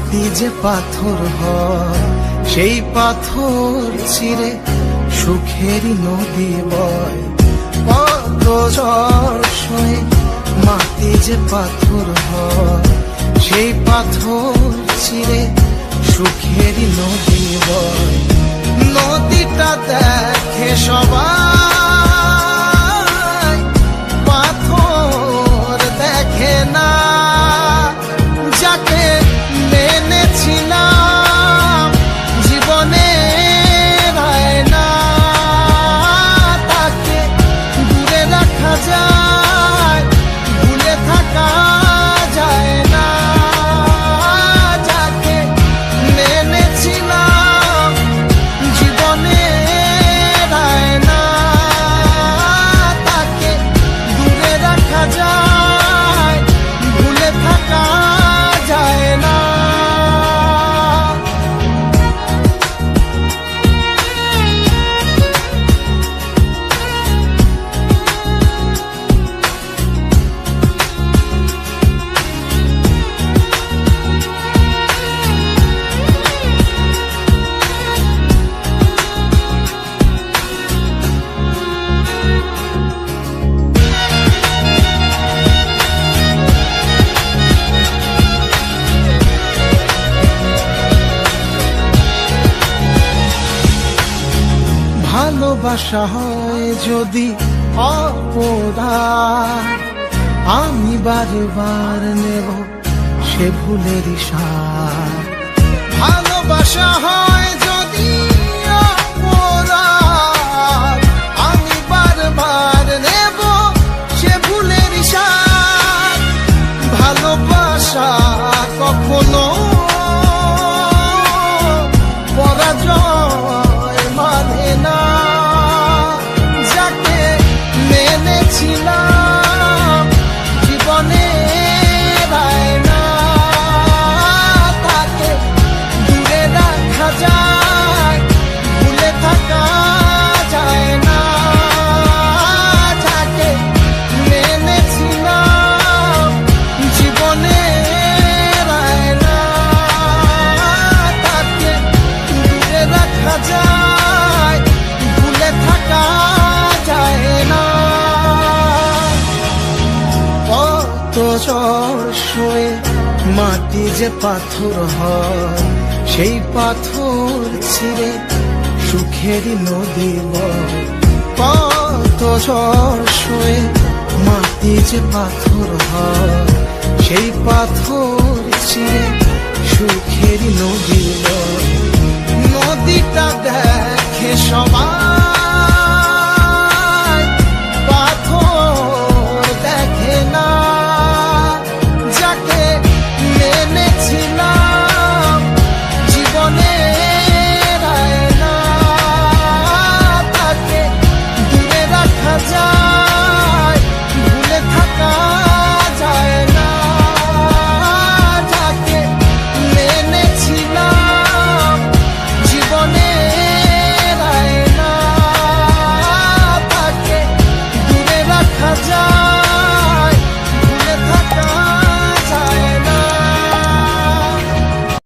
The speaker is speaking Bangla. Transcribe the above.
মাটি যে পাথর হয় সেই পাথর ছিঁড়ে সুখেরই নদী বয়। কত ঝড় সয়ে মাটি যে পাথর হয় সেই পাথর ছিঁড়ে সুখেরই নদী বয়। নদীটা দেখে সবাই, পাথর দেখে না। যাকে মেনেছিলাম জীবনে না, তাকে দূরে রাখা যায়, ভুলে থাকা যায় না। যাকে মেনেছিলাম জীবনে না, তাকে দূরে রাখা যায়, ভুলে থাকা যায় না। ভালোবাসা হয় যদি অপরাধ, আমি বারবার নেব সে ভুলের সাথ। ভালোবাসা হয় যদি অপরাধ, আমি বারবার নেব সে ভুলের সাথ। ভালোবাসা কখনো পরাজয় মানে না। যাকে মেনেছিলাম জীবনে না, তাকে দূরে রাখা যায়, ভুলে থাকা যায় না। যাকে মেনেছিলাম জীবনে না, তাকে দূরে রাখা যায়, ভুলে থাকা যায় না। কত ঝড় সয়ে মাটি যে পাথর হয় সেই পাথর ছিঁড়ে সুখেরই নদী বয়। কত ঝড় সয়ে মাটি যে পাথর হয় সেই পাথর ছিঁড়ে সুখেরই নদী বয়। নদীটা দেখে সব